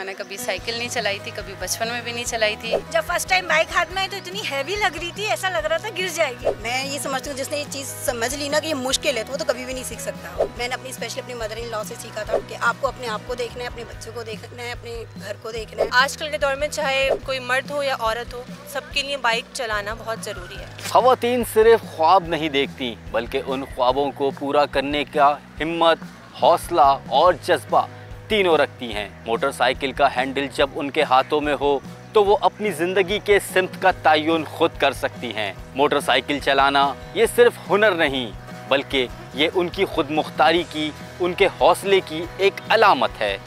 मैंने कभी साइकिल नहीं चलाई थी, कभी बचपन में भी नहीं चलाई थी। जब फर्स्ट टाइम बाइक हाथ में आई तो इतनी हैवी लग रही थी, ऐसा लग रहा था गिर जाएगी। मैं ये समझती हूँ जिसने ये चीज़ समझ ली ना कि ये मुश्किल है तो वो तो कभी भी नहीं सीख सकता। मैंने अपनी स्पेशली अपनी मदर इन लॉ से सीखा था कि आपको अपने आप को देखना है, अपने बच्चों को देखना है, अपने घर को देखना है। आजकल के दौर में चाहे कोई मर्द हो या औरत हो, सबके लिए बाइक चलाना बहुत ज़रूरी है। ख़वातीन सिर्फ ख्वाब नहीं देखती बल्कि उन ख्वाबों को पूरा करने का हिम्मत, हौसला और जज्बा तीनों रखती हैं। मोटरसाइकिल का हैंडल जब उनके हाथों में हो तो वो अपनी ज़िंदगी के सिमत का तयन खुद कर सकती हैं। मोटरसाइकिल चलाना ये सिर्फ हुनर नहीं बल्कि ये उनकी खुद मुख्तारी की, उनके हौसले की एक अलामत है।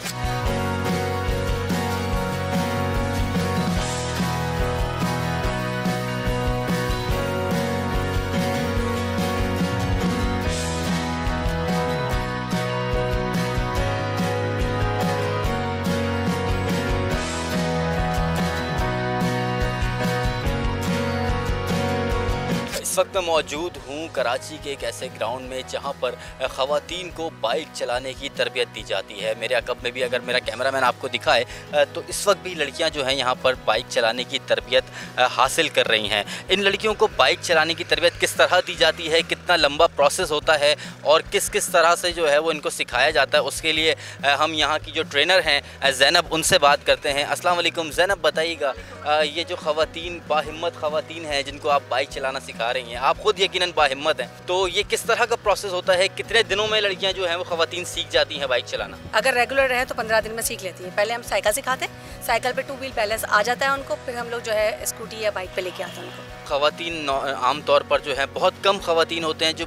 इस वक्त मैं मौजूद हूँ कराची के एक ऐसे ग्राउंड में जहाँ पर ख़वातीन को बाइक चलाने की तरबियत दी जाती है। मेरे अकब में भी अगर मेरा कैमरामैन आपको दिखाए तो इस वक्त भी लड़कियाँ जो हैं यहाँ पर बाइक चलाने की तरबियत हासिल कर रही हैं। इन लड़कियों को बाइक चलाने की तरबियत किस तरह दी जाती है, कितना लंबा प्रोसेस होता है और किस किस तरह से जो है वो इनको सिखाया जाता है, उसके लिए हम यहाँ की जो ट्रेनर हैं ज़ैनब, उनसे बात करते हैं। अस्सलाम वालेकुम ज़ैनब, बताइएगा ये जो ख़वातीन, बाहिम्मत ख़वातीन हैं जिनको आप बाइक चलाना सिखा रही हैं, आप खुद यकीनन बाहिम्मत हैं, तो ये किस तरह का प्रोसेस होता है? कितने दिनों में लड़कियां जो हैं वो ख़वातीन सीख जाती हैं बाइक चलाना? अगर रेगुलर रहे तो 15 दिन में सीख लेती हैं। पहले हम साइकिल सिखाते हैं, साइकिल पे 2 व्हील बैलेंस आ जाता है उनको, फिर हम लोग जो है स्कूटी या बाइक पे लेके आते हैं उनको। ख़वातीन आमतौर पर जो है बहुत कम ख़वातीन होते हैं जो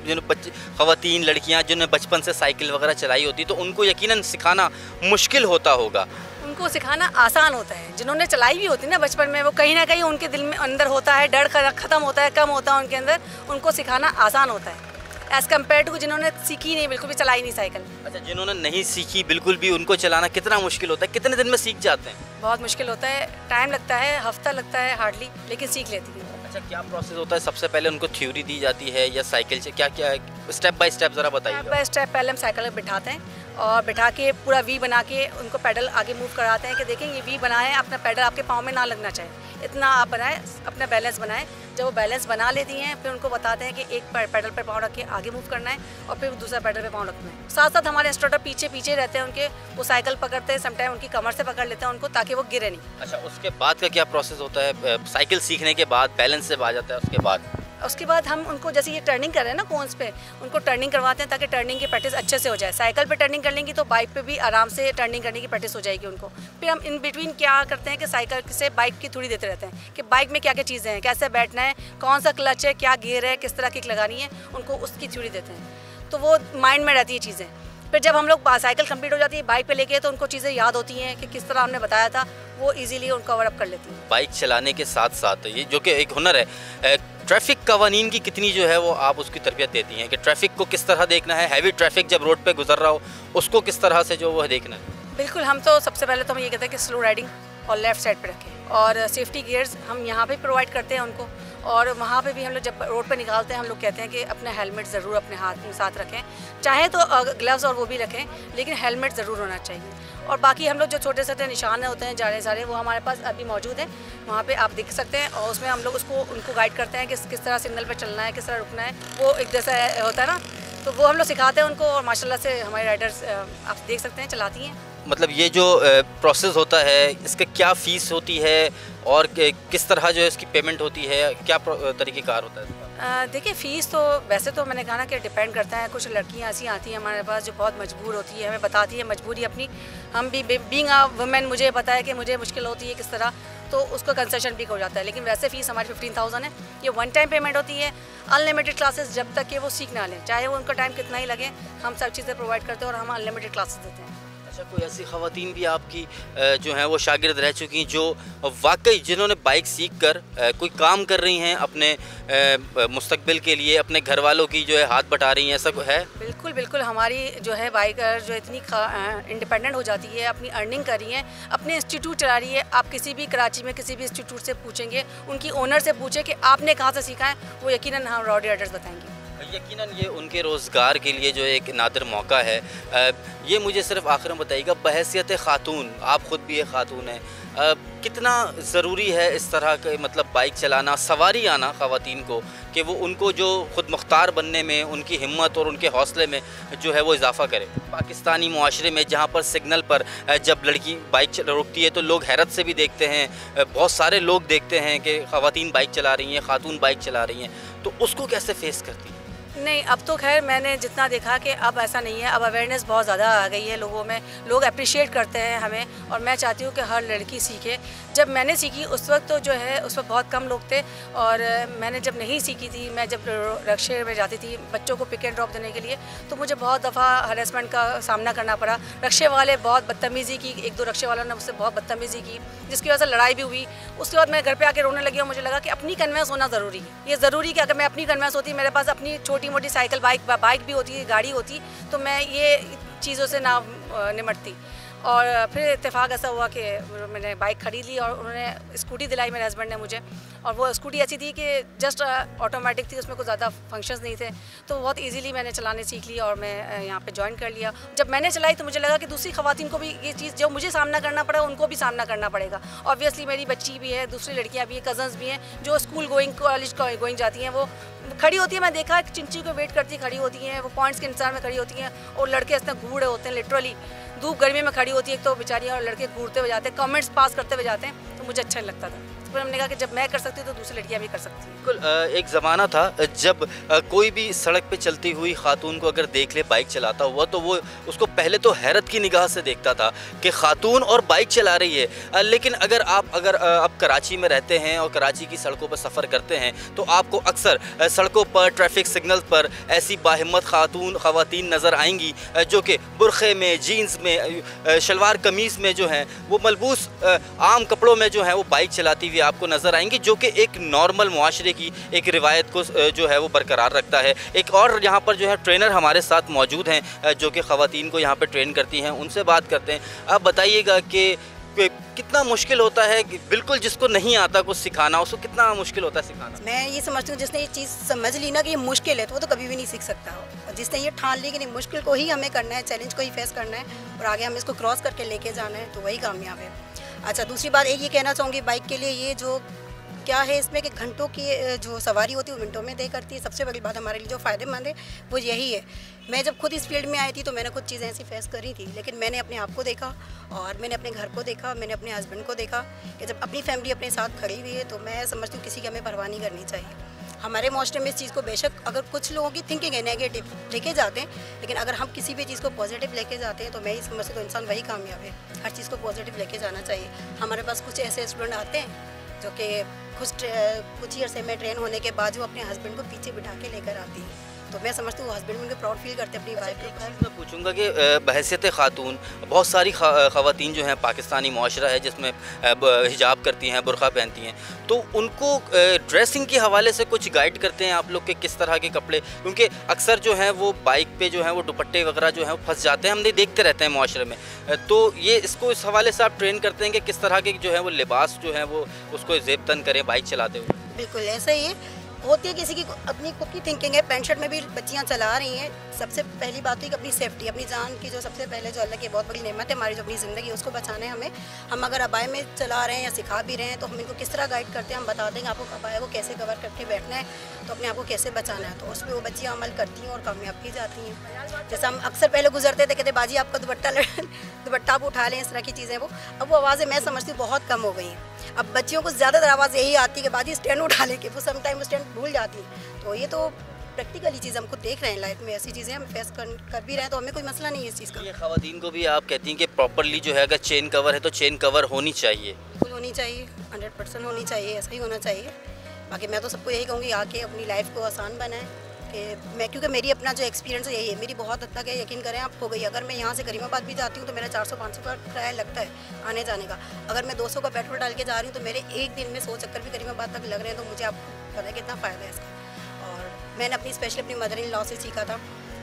ख़वातीन लड़कियाँ जिन्होंने बचपन से साइकिल वगैरह चलाई होती, तो उनको यकीनन सिखाना मुश्किल होता होगा। उनको सिखाना आसान होता है। जिन्होंने चलाई भी होती ना बचपन में, वो कहीं ना कहीं उनके दिल में अंदर होता है, डर ख़त्म होता है, कम होता है उनके अंदर, उनको सिखाना आसान होता है एज़ कम्पेयर टू जिन्होंने सीखी नहीं, बिल्कुल भी चलाई नहीं साइकिल। अच्छा, जिन्होंने नहीं सीखी बिल्कुल भी, उनको चलाना कितना मुश्किल होता है? कितने दिन में सीख जाते हैं? बहुत मुश्किल होता है, टाइम लगता है, हफ्ता लगता है हार्डली, लेकिन सीख लेती है। अच्छा, क्या प्रोसेस होता है? सबसे पहले उनको थ्योरी दी जाती है या साइकिल से, क्या क्या स्टेप बाय स्टेप ज़रा बताइए। स्टेप बाय स्टेप पहले हम साइकिल बिठाते हैं और बिठा के पूरा वी बना के उनको पैडल आगे मूव कराते हैं कि देखें ये वी बना है, अपना पैडल आपके पाँव में ना लगना चाहिए, इतना आप बनाएं, अपना बैलेंस बनाएं। जब वो बैलेंस बना लेती हैं फिर उनको बताते हैं कि एक पैडल पर पाँव रख के आगे मूव करना है और फिर दूसरा पैडल पे पाँव रखना है। साथ साथ हमारे इंस्ट्रक्टर पीछे पीछे रहते हैं उनके, वो साइकिल पकड़ते हैं, समटाइम उनकी कमर से पकड़ लेते हैं उनको ताकि वो गिरे नहीं। अच्छा, उसके बाद का क्या प्रोसेस होता है? साइकिल सीखने के बाद बैलेंस से आ जाता है, उसके बाद हम उनको जैसे ये टर्निंग कर रहे हैं ना कोन्स पे, उनको टर्निंग करवाते हैं ताकि टर्निंग की प्रैक्टिस अच्छे से हो जाए। साइकिल पे टर्निंग कर लेंगी तो बाइक पे भी आराम से टर्निंग करने की प्रैक्टिस हो जाएगी उनको। फिर हम इन बिटवीन क्या करते हैं कि साइकिल से बाइक की थोड़ी देते रहते हैं कि बाइक में क्या क्या चीज़ें हैं, कैसे बैठना है, कौन सा क्लच है, क्या गियर है, किस तरह किक लगानी है, उनको उसकी थ्योरी देते हैं, तो वो माइंड में रहती है चीज़ें। फिर जब हम लोग साइकिल कंप्लीट हो जाती है, बाइक पे लेके, तो उनको चीज़ें याद होती हैं कि किस तरह हमने बताया था, वो इजीली उनको कवर अप कर लेती हैं। बाइक चलाने के साथ साथ ये जो कि एक हुनर है, ट्रैफिक कवानीन की कितनी जो है वो आप उसकी तरबियत देती हैं कि ट्रैफिक को किस तरह देखना है, हैवी ट्रैफिक जब रोड पे गुजर रहा हो उसको किस तरह से जो वो देखना है? बिल्कुल, हम तो सबसे पहले तो हम ये कहते हैं कि स्लो राइडिंग और लेफ़्ट साइड पे रखें, और सेफ्टी गियर्स हम यहाँ पे प्रोवाइड करते हैं उनको, और वहाँ पे भी हम लोग जब रोड पे निकालते हैं हम लोग कहते हैं कि अपना हेलमेट ज़रूर अपने हाथ में साथ रखें, चाहे तो ग्लव्स और वो भी रखें, लेकिन हेलमेट ज़रूर होना चाहिए। और बाकी हम लोग जो छोटे छोटे निशान होते हैं जाने सारे, वो हमारे पास अभी मौजूद हैं, वहाँ पे आप देख सकते हैं, और उसमें हम लोग उनको गाइड करते हैं कि किस तरह सिग्नल पे चलना है, किस तरह रुकना है, वो एक जैसा होता है ना, तो वो हम लोग सिखाते हैं उनको, और माशाल्लाह से हमारे राइडर्स आप देख सकते हैं चलाती हैं। मतलब ये जो प्रोसेस होता है इसका क्या फ़ीस होती है और किस तरह जो है इसकी पेमेंट होती है, क्या तरीक़ेकार होता है? देखिए, फ़ीस तो वैसे तो मैंने कहा ना कि डिपेंड करता है। कुछ लड़कियां ऐसी आती हैं हमारे पास जो बहुत मजबूर होती है, हमें बताती है मजबूरी अपनी, हम भी बीइंग अ वुमेन मुझे पता है कि मुझे मुश्किल होती है किस तरह, तो उसको कंसेशन भी हो जाता है। लेकिन वैसे फ़ीस हमारी 15,000 है, ये 1 टाइम पेमेंट होती है। अनलिमिटेड क्लासेस जब तक कि वो सीख ना लें, चाहे वो उनका टाइम कितना ही लगे, हम सब चीज़ें प्रोवाइड करते हैं और हम अनलिमिटेड क्लासेस देते हैं। अच्छा, कोई ऐसी ख़वातीन भी आपकी जो हैं वो शागिर्द रह चुकी जो वाकई जिन्होंने बाइक सीख कर कोई काम कर रही हैं अपने मुस्तकबिल के लिए, अपने घर वालों की जो है हाथ बटा रही हैं, ऐसा है? बिल्कुल बिल्कुल, हमारी जो है बाइकर जो इतनी इंडिपेंडेंट हो जाती है, अपनी अर्निंग कर रही है, अपने इंस्टीट्यूट चला रही है। आप किसी भी कराची में किसी भी इंस्टीट्यूट से पूछेंगे, उनकी ओनर से पूछे कि आपने कहाँ से सीखा है, वो यकीनन हम रॉडी राइडर्स बताएंगे। यकीनन ये उनके रोज़गार के लिए जो एक नादिर मौका है। ये मुझे सिर्फ आखिर में बताइएगा, बहैसियत ख़ातून, आप ख़ुद भी एक ख़ातून हैं, कितना ज़रूरी है इस तरह के मतलब बाइक चलाना, सवारी आना ख़वातीन को, कि वो उनको जो ख़ुद मुख्तार बनने में, उनकी हिम्मत और उनके हौसले में जो है वो इजाफ़ा करे। पाकिस्तानी मुआशरे में जहाँ पर सिग्नल पर जब लड़की बाइक रोकती है तो लोग हैरत से भी देखते हैं, बहुत सारे लोग देखते हैं कि ख़वातीन बाइक चला रही हैं, ख़ातून बाइक चला रही हैं, तो उसको कैसे फेस करती हैं? नहीं, अब तो खैर मैंने जितना देखा कि अब ऐसा नहीं है, अब अवेयरनेस बहुत ज़्यादा आ गई है लोगों में, लोग अप्रिशिएट करते हैं हमें, और मैं चाहती हूँ कि हर लड़की सीखे। जब मैंने सीखी उस वक्त तो जो है उस वक्त बहुत कम लोग थे, और मैंने जब नहीं सीखी थी, मैं जब रक्शे में जाती थी बच्चों को पिक एंड ड्रॉप देने के लिए, तो मुझे बहुत दफ़ा हरेसमेंट का सामना करना पड़ा। रक्शे वाले बहुत बदतमीज़ी की, एक दो रक्शे वालों ने मुझसे बहुत बदतमीज़ी की, जिसकी वजह से लड़ाई भी हुई। उसके बाद मैं घर पर आके रोने लगी और मुझे लगा कि अपनी कन्वेंस होना ज़रूरी है। ये ज़रूरी कि अगर मैं अपनी कन्वेंस होती, मेरे पास अपनी छोटी मोटी साइकिल बाइक भी होती, गाड़ी होती, तो मैं ये चीज़ों से ना निमटती। और फिर इत्तेफाक ऐसा हुआ कि मैंने बाइक खरीद ली और उन्होंने स्कूटी दिलाई मेरे हस्बैंड ने मुझे, और वो स्कूटी ऐसी थी कि जस्ट ऑटोमेटिक थी, उसमें कुछ ज़्यादा फंक्शंस नहीं थे, तो बहुत इजीली मैंने चलाने सीख लिया और मैं यहाँ पे ज्वाइन कर लिया। जब मैंने चलाई तो मुझे लगा कि दूसरी ख़वातीन को भी ये चीज़ जो मुझे सामना करना पड़ा उनको भी सामना करना पड़ेगा। ऑब्वियसली मेरी बच्ची भी है, दूसरी लड़कियाँ भी हैं, कज़न्स भी हैं जो स्कूल गोइंग, कॉलेज गोइंग जाती हैं, वो खड़ी होती है, मैं देखा चिंची को वेट करती खड़ी होती हैं, वो पॉइंट्स के इंतजार में खड़ी होती हैं, और लड़के इतना घूरे होते हैं, लिटरली धूप गर्मी में खड़ी होती है एक तो बेचारी, और लड़के घूरते हुए जाते हैं, कमेंट्स पास करते हुए जाते हैं, तो मुझे अच्छा नहीं लगता था। तो फिर हमने कहा कि जब मैं कर सकती हूँ तो दूसरी लड़कियाँ भी कर सकती हैं। बिल्कुल, एक ज़माना था जब कोई भी सड़क पे चलती हुई खातून को अगर देख ले बाइक चलाता हुआ, तो वो उसको पहले तो हैरत की निगाह से देखता था कि खातून और बाइक चला रही है। लेकिन अगर आप कराची में रहते हैं और कराची की सड़कों पर सफ़र करते हैं, तो आपको अक्सर सड़कों पर, ट्रैफिक सिग्नल पर ऐसी बाहिम्मत ख़वातीन नज़र आएंगी जो कि बुरखे में, जीन्स में, शलवार कमीज़ में जो हैं वो मलबूस आम कपड़ों में जो है वो बाइक चलाती हुई आपको नज़र आएंगी, जो कि एक नॉर्मल मुआशरे की एक रिवायत को जो है वो बरकरार रखता है। एक और यहाँ पर जो है ट्रेनर हमारे साथ मौजूद हैं जो कि ख़वातीन को यहाँ पर ट्रेन करती हैं, उनसे बात करते हैं। आप बताइएगा कि कितना मुश्किल होता है, बिल्कुल जिसको नहीं आता कुछ सिखाना, उसको कितना मुश्किल होता है सिखाना? मैं ये समझती हूँ जिसने ये चीज़ समझ ली ना कि ये मुश्किल है, तो वो तो कभी भी नहीं सीख सकता। और जिसने ये ठान ली कि नहीं, मुश्किल को ही हमें करना है, चैलेंज को ही फेस करना है और आगे हमें इसको क्रॉस करके लेके जाना है, तो वही कामयाब है। अच्छा, दूसरी बात एक ये कहना चाहूँगी बाइक के लिए, ये जो क्या है इसमें कि घंटों की जो सवारी होती है वो मिनटों में तय करती है। सबसे बड़ी बात हमारे लिए जो फ़ायदेमंद है वो यही है। मैं जब खुद इस फील्ड में आई थी तो मैंने कुछ चीज़ें ऐसी फेस करी थी, लेकिन मैंने अपने आप को देखा और मैंने अपने घर को देखा, मैंने अपने हस्बैंड को देखा कि जब अपनी फैमिली अपने साथ खड़ी हुई है तो मैं समझती हूँ किसी की हमें परवाह नहीं करनी चाहिए। हमारे माशरे में इस चीज़ को बेशक अगर कुछ लोगों की थिंकिंग है नेगेटिव लेके जाते हैं, लेकिन अगर हम किसी भी चीज़ को पॉजिटिव लेके जाते हैं तो मैं ही समझती हूँ तो इंसान वही कामयाब है। हर चीज़ को पॉजिटिव लेके जाना चाहिए। हमारे पास कुछ ऐसे स्टूडेंट आते हैं जो कि कुछ ईयर से मैं ट्रेन होने के बाद जो अपने हस्बैंड को पीछे बिठा के लेकर आती है, तो मैं समझती हूँ हस्बैंड उनके प्राउड फील करते हैं अपनी वाइफ के ऊपर। मैं पूछूंगा कि बहैसियत ख़ातून बहुत सारी ख़वातीन जो हैं, पाकिस्तानी मुआशरा है जिसमें हिजाब करती हैं, बुरखा पहनती हैं, तो उनको ड्रेसिंग के हवाले से कुछ गाइड करते हैं आप लोग के किस तरह के कपड़े, क्योंकि अक्सर जो हैं वो बाइक पे जो है वो दुपट्टे वगैरह जो हैं वो फंस जाते हैं, हम देखते रहते हैं मुआशरे में, तो ये इसको इस हवाले से आप ट्रेन करते हैं कि किस तरह के जो है वो लिबास जो है वो उसको ज़ेब तन करें बाइक चलाते हुए? बिल्कुल ऐसा ही है, होती है किसी की अपनी खुद की थिंकिंग है। पैंट शर्ट में भी बच्चियां चला रही हैं। सबसे पहली बात है कि अपनी सेफ्टी, अपनी जान की जो सबसे पहले जो अल्लाह की बहुत बड़ी नेमत है हमारी जो अपनी ज़िंदगी उसको बचाना है हमें। हम अगर अबाए में चला रहे हैं या सिखा भी रहे हैं तो हम इनको किस तरह गाइड करते हैं, हम बता देंगे आपको अबाए को कैसे कवर करके बैठना है, तो अपने आप को कैसे बचाना है, तो उस पर वो बच्चियाँ अमल करती हैं और कामयाब भी जाती हैं। जैसे हम अक्सर पहले गुजरते थे, कहते बाजी आपका दुपट्टा आप उठा लें, इस तरह की चीज़ें वो अब वो आवाज़ें मैं समझती हूँ बहुत कम हो गई हैं। अब बच्चियों को ज़्यादातर आवाज़ यही आती है कि बाजी स्टैंड उठा लेके, वो समटाइम स्टैंड भूल जाती है। तो ये तो प्रैक्टिकली चीज़ हमको देख रहे हैं, लाइफ में ऐसी चीज़ें हम फेस कर भी रहे हैं, तो हमें कोई मसला नहीं है इस चीज़ का। ये ख़वातीन को भी आप कहती हैं कि प्रॉपरली जो है अगर चेन कवर है तो चेन कवर होनी चाहिए? बिल्कुल होनी चाहिए, 100% होनी चाहिए, ऐसा ही होना चाहिए। बाकी मैं तो सबको यही कहूँगी आके अपनी लाइफ को आसान बनाएं कि मैं, क्योंकि मेरी अपना जो एक्सपीरियंस है यही है, मेरी बहुत हद तक है, यकीन करें आप हो गई। अगर मैं यहाँ से करीमाबाद भी जाती हूँ तो मेरा 400-500 का किराया लगता है आने जाने का। अगर मैं 200 का पेट्रोल डाल के जा रही हूँ तो मेरे एक दिन में 100 चक्कर भी करीमाबाद तक लग रहे हैं, तो मुझे आपको पता है कितना फ़ायदा है इसका। और मैंने अपनी मदर इन लॉ से सीखा था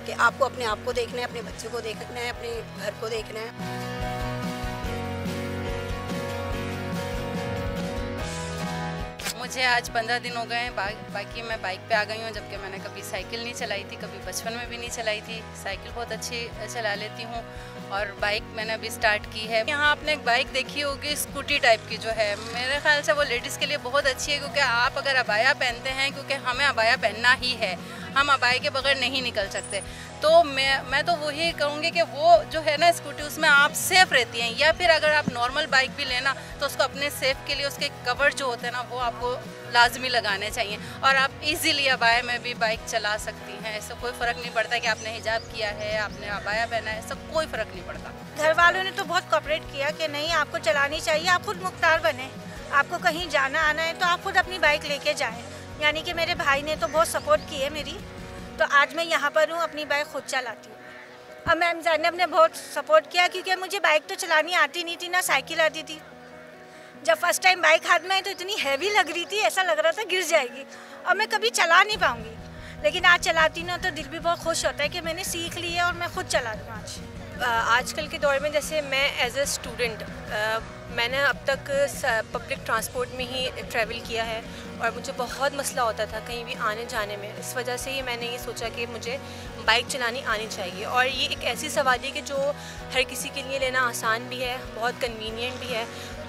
कि आपको अपने आप को देखना है, अपने बच्चों को देखना है, अपने घर को देखना है। मुझे आज 15 दिन हो गए हैं, बाकी मैं बाइक पे आ गई हूँ, जबकि मैंने कभी साइकिल नहीं चलाई थी, कभी बचपन में भी नहीं चलाई थी। साइकिल बहुत अच्छी चला लेती हूँ और बाइक मैंने अभी स्टार्ट की है। यहाँ आपने एक बाइक देखी होगी स्कूटी टाइप की जो है, मेरे ख्याल से वो लेडीज़ के लिए बहुत अच्छी है, क्योंकि आप अगर अबाया पहनते हैं, क्योंकि हमें अबाया पहनना ही है, हम अबाया के बगैर नहीं निकल सकते, तो मैं तो वही कहूँगी कि वो जो है ना स्कूटी, उसमें आप सेफ़ रहती हैं। या फिर अगर आप नॉर्मल बाइक भी लेना तो उसको अपने सेफ़ के लिए उसके कवर जो होते हैं ना वो आपको लाजमी लगाने चाहिए, और आप इजीली अबाया में भी बाइक चला सकती हैं। ऐसा कोई फ़र्क नहीं पड़ता कि आपने हिजाब किया है, आपने अबाया पहना है, सब कोई फ़र्क नहीं पड़ता। घर वालों ने तो बहुत कोऑपरेट किया कि नहीं आपको चलानी चाहिए, आप खुद मुख्तार बने, आपको कहीं जाना आना है तो आप खुद अपनी बाइक लेके जाएं। यानी कि मेरे भाई ने तो बहुत सपोर्ट की है मेरी, तो आज मैं यहाँ पर हूँ, अपनी बाइक खुद चलाती हूँ। अब मैम ज़ैनब ने बहुत सपोर्ट किया, क्योंकि मुझे बाइक तो चलानी आती नहीं थी, ना साइकिल आती थी। जब फर्स्ट टाइम बाइक हाथ में आई तो इतनी हैवी लग रही थी, ऐसा लग रहा था गिर जाएगी और मैं कभी चला नहीं पाऊँगी, लेकिन आज चलाती ना तो दिल भी बहुत खुश होता है कि मैंने सीख ली है और मैं खुद चला रही हूँ आज। आजकल के दौर में जैसे मैं एज ए स्टूडेंट मैंने अब तक पब्लिक ट्रांसपोर्ट में ही ट्रैवल किया है और मुझे बहुत मसला होता था कहीं भी आने जाने में। इस वजह से ही मैंने ये सोचा कि मुझे बाइक चलानी आनी चाहिए, और ये एक ऐसी सवारी है कि जो हर किसी के लिए लेना आसान भी है, बहुत कन्वीनियंट भी है।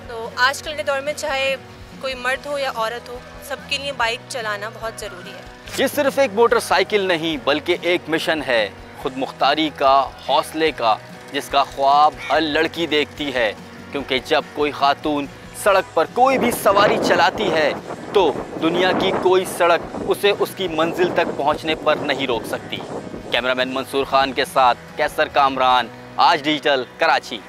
तो आजकल के दौर में चाहे कोई मर्द हो या औरत हो, सबके लिए बाइक चलाना बहुत ज़रूरी है। ये सिर्फ एक मोटरसाइकिल नहीं बल्कि एक मिशन है, खुद मुख्तारी का, हौसले का, जिसका ख्वाब हर लड़की देखती है। क्योंकि जब कोई खातून सड़क पर कोई भी सवारी चलाती है तो दुनिया की कोई सड़क उसे उसकी मंजिल तक पहुंचने पर नहीं रोक सकती। कैमरामैन मंसूर खान के साथ कैसर कामरान, आज डिजिटल, कराची।